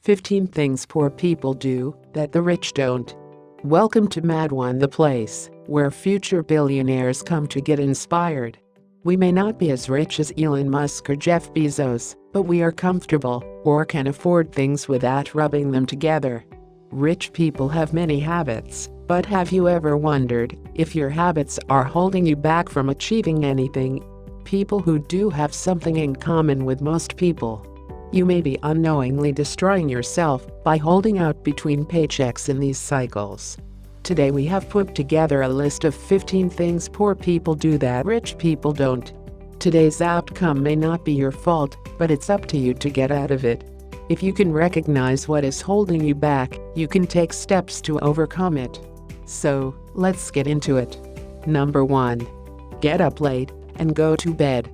15 Things Poor People Do That the Rich Don't. Welcome to MADONE, the place where future billionaires come to get inspired. We may not be as rich as Elon Musk or Jeff Bezos, but we are comfortable or can afford things without rubbing them together. Rich people have many habits, but have you ever wondered if your habits are holding you back from achieving anything? People who do have something in common with most people. You may be unknowingly destroying yourself by holding out between paychecks in these cycles. Today we have put together a list of 15 things poor people do that rich people don't. Today's outcome may not be your fault, but it's up to you to get out of it. If you can recognize what is holding you back, you can take steps to overcome it. So, let's get into it. Number 1. Get up late and go to bed.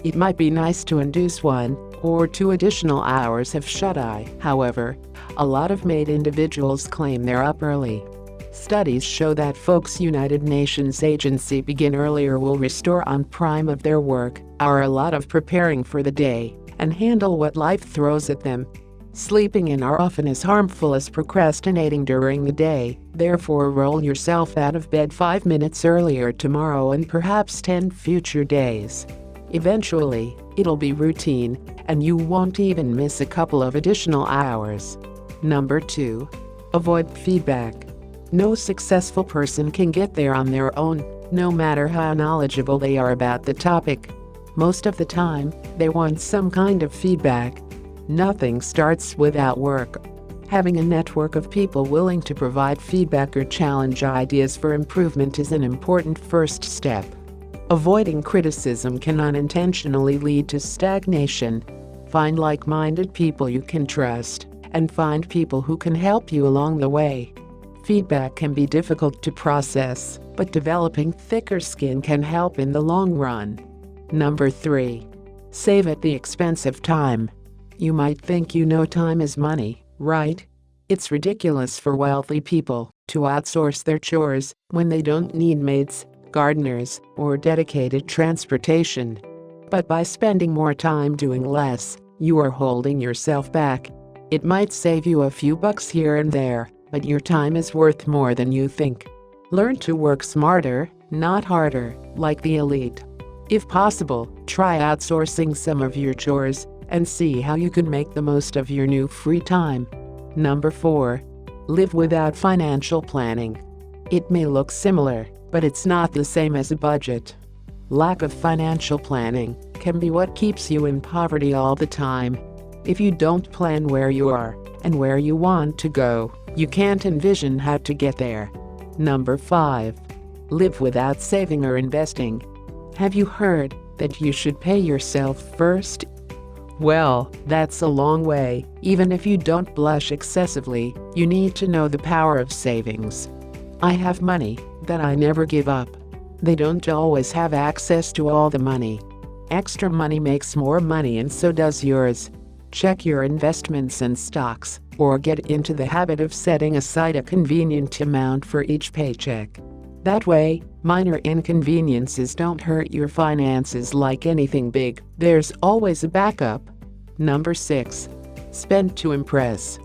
It might be nice to induce 1 or 2 additional hours of shut-eye. However, a lot of made individuals claim they're up early. Studies show that folks United Nations agency begin earlier will restore on prime of their work hour a lot of preparing for the day and handle what life throws at them. Sleeping in are often as harmful as procrastinating during the day, therefore roll yourself out of bed 5 minutes earlier tomorrow and perhaps 10 future days. Eventually, it'll be routine, and you won't even miss a couple of additional hours. Number 2. Avoid feedback. No successful person can get there on their own, no matter how knowledgeable they are about the topic. Most of the time, they want some kind of feedback. Nothing starts without work. Having a network of people willing to provide feedback or challenge ideas for improvement is an important first step. Avoiding criticism can unintentionally lead to stagnation. Find like-minded people you can trust, and find people who can help you along the way. Feedback can be difficult to process, but developing thicker skin can help in the long run. Number 3. Save at the expense of time. You might think you know time is money, right? It's ridiculous for wealthy people to outsource their chores when they don't need maids, gardeners, or dedicated transportation. But by spending more time doing less, you are holding yourself back. It might save you a few bucks here and there, but your time is worth more than you think. Learn to work smarter, not harder, like the elite. If possible, try outsourcing some of your chores and see how you can make the most of your new free time. Number 4. Live without financial planning. It may look similar, but it's not the same as a budget. Lack of financial planning can be what keeps you in poverty all the time. If you don't plan where you are and where you want to go, you can't envision how to get there. Number 5. Live without saving or investing. Have you heard that you should pay yourself first? Well, that's a long way. Even if you don't blush excessively, you need to know the power of savings. I have money that I never give up. They don't always have access to all the money. Extra money makes more money, and so does yours. Check your investments and stocks, or get into the habit of setting aside a convenient amount for each paycheck. That way, minor inconveniences don't hurt your finances like anything big. There's always a backup. Number 6. Spend to impress.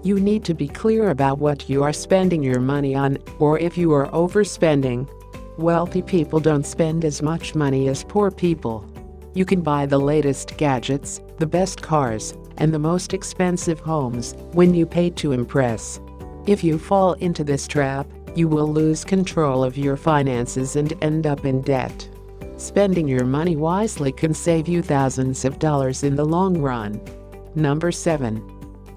You need to be clear about what you are spending your money on, or if you are overspending. Wealthy people don't spend as much money as poor people. You can buy the latest gadgets, the best cars, and the most expensive homes when you pay to impress. If you fall into this trap, you will lose control of your finances and end up in debt. Spending your money wisely can save you thousands of dollars in the long run. Number 7.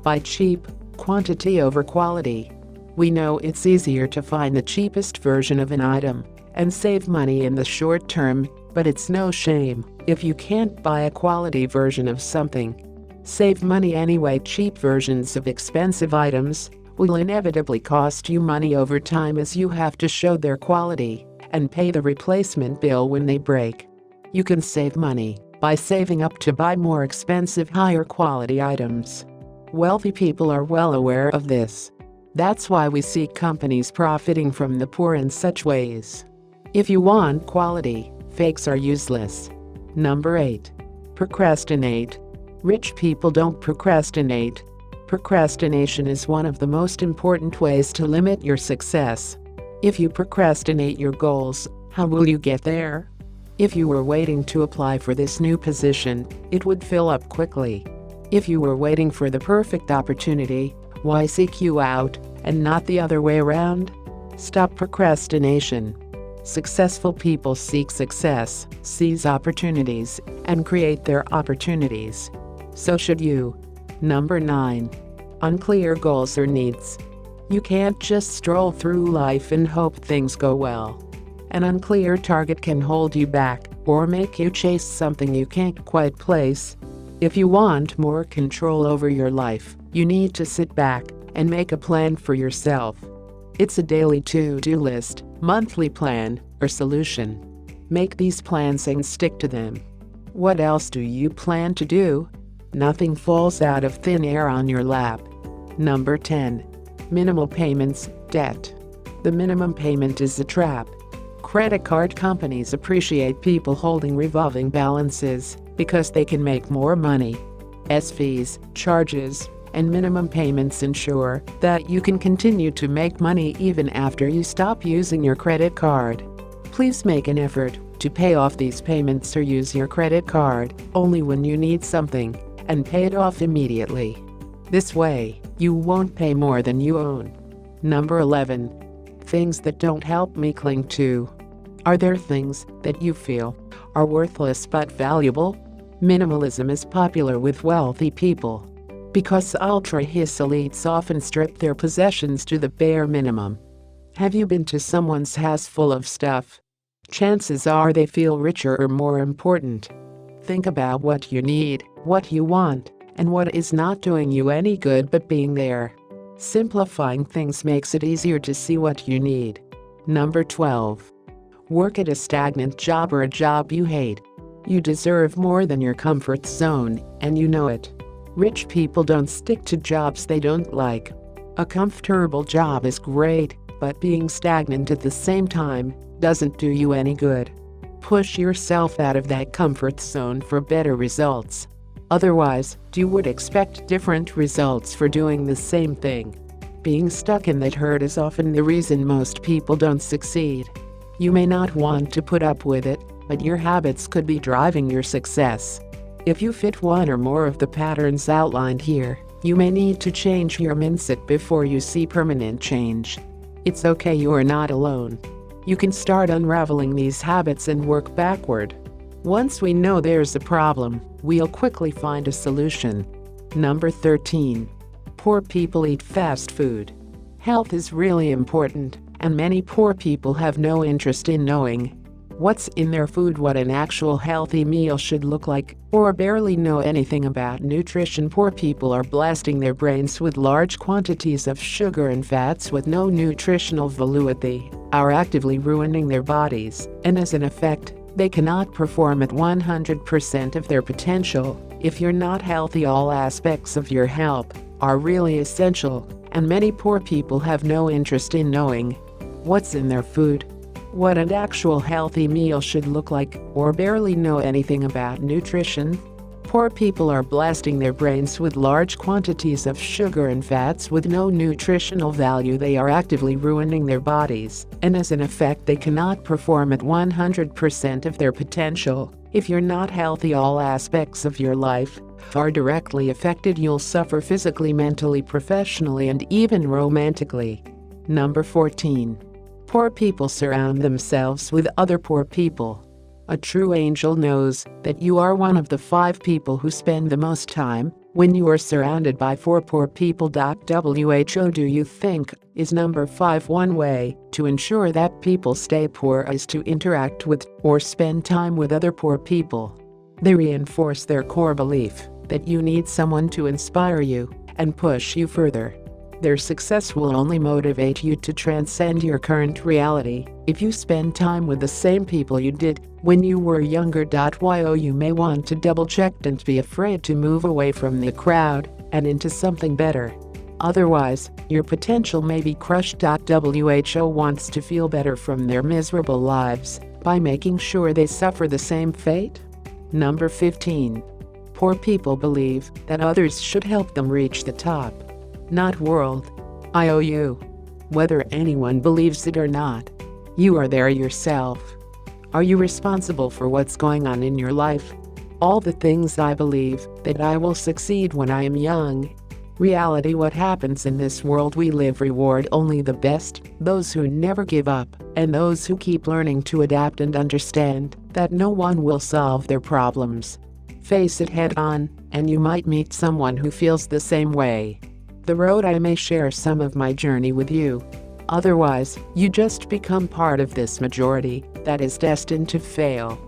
Buy cheap, quantity over quality. We know it's easier to find the cheapest version of an item and save money in the short term, but it's no shame if you can't buy a quality version of something. Save money anyway. Cheap versions of expensive items will inevitably cost you money over time, as you have to show their quality and pay the replacement bill when they break. You can save money by saving up to buy more expensive, higher quality items. Wealthy people are well aware of this. That's why we see companies profiting from the poor in such ways. If you want quality, fakes are useless. Number 8. Procrastinate. Rich people don't procrastinate. Procrastination is one of the most important ways to limit your success. If you procrastinate your goals, how will you get there? If you were waiting to apply for this new position, it would fill up quickly. If you were waiting for the perfect opportunity, why seek you out, and not the other way around? Stop procrastination. Successful people seek success, seize opportunities, and create their opportunities. So should you. Number 9. Unclear goals or needs. You can't just stroll through life and hope things go well. An unclear target can hold you back or make you chase something you can't quite place. If you want more control over your life, you need to sit back and make a plan for yourself. It's a daily to-do list, monthly plan, or solution. Make these plans and stick to them. What else do you plan to do? Nothing falls out of thin air on your lap. Number 10. Minimal payments, debt. The minimum payment is a trap. Credit card companies appreciate people holding revolving balances because they can make more money. Fees, charges, and minimum payments ensure that you can continue to make money even after you stop using your credit card. Please make an effort to pay off these payments or use your credit card only when you need something and pay it off immediately. This way, you won't pay more than you own. Number 11. Things that don't help me cling to. Are there things that you feel are worthless but valuable? Minimalism is popular with wealthy people because ultra-his elites often strip their possessions to the bare minimum. Have you been to someone's house full of stuff? Chances are they feel richer or more important. Think about what you need, what you want, and what is not doing you any good but being there. Simplifying things makes it easier to see what you need. Number 12. Work at a stagnant job or a job you hate. You deserve more than your comfort zone, and you know it. Rich people don't stick to jobs they don't like. A comfortable job is great, but being stagnant at the same time doesn't do you any good. Push yourself out of that comfort zone for better results. Otherwise, you would expect different results for doing the same thing. Being stuck in that hurt is often the reason most people don't succeed. You may not want to put up with it, but your habits could be driving your success. If you fit one or more of the patterns outlined here, you may need to change your mindset before you see permanent change. It's okay, you are not alone. You can start unraveling these habits and work backward. Once we know there's a problem, we'll quickly find a solution. Number 13. Poor people eat fast food. Health is really important, and many poor people have no interest in knowing what's in their food, what an actual healthy meal should look like, or barely know anything about nutrition. Poor people are blasting their brains with large quantities of sugar and fats with no nutritional validity, are actively ruining their bodies, and as an effect, they cannot perform at 100% of their potential. If you're not healthy, all aspects of your health are really essential, and many poor people have no interest in knowing what's in their food, what an actual healthy meal should look like, or barely know anything about nutrition. Poor people are blasting their brains with large quantities of sugar and fats with no nutritional value. They are actively ruining their bodies, and as an effect, they cannot perform at 100% of their potential. If you're not healthy, all aspects of your life are directly affected. You'll suffer physically, mentally, professionally, and even romantically. Number 14. Poor people surround themselves with other poor people. A true angel knows that you are one of the 5 people who spend the most time when you are surrounded by 4 poor people. WHO do you think is number 5? One way to ensure that people stay poor is to interact with or spend time with other poor people. They reinforce their core belief that you need someone to inspire you and push you further. Their success will only motivate you to transcend your current reality if you spend time with the same people you did when you were younger. You may want to double-check and be afraid to move away from the crowd and into something better. Otherwise, your potential may be crushed. WHO wants to feel better from their miserable lives by making sure they suffer the same fate. Number 15. Poor people believe that others should help them reach the top. Not world. I owe you. Whether anyone believes it or not, you are there yourself. Are you responsible for what's going on in your life? All the things I believe that I will succeed when I am young. Reality: what happens in this world we live reward only the best, those who never give up, and those who keep learning to adapt and understand that no one will solve their problems. Face it head on, and you might meet someone who feels the same way. The road I may share some of my journey with you. Otherwise, you just become part of this majority that is destined to fail.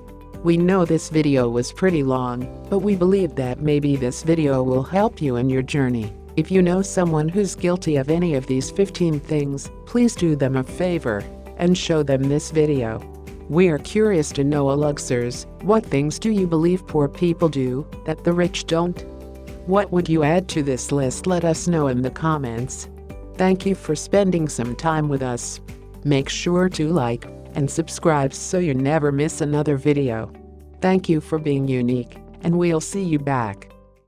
We know this video was pretty long, but we believe that maybe this video will help you in your journey. If you know someone who's guilty of any of these 15 things, please do them a favor and show them this video. We are curious to know, Luxers, what things do you believe poor people do that the rich don't? What would you add to this list? Let us know in the comments. Thank you for spending some time with us. Make sure to like and subscribe so you never miss another video. Thank you for being unique, and we'll see you back.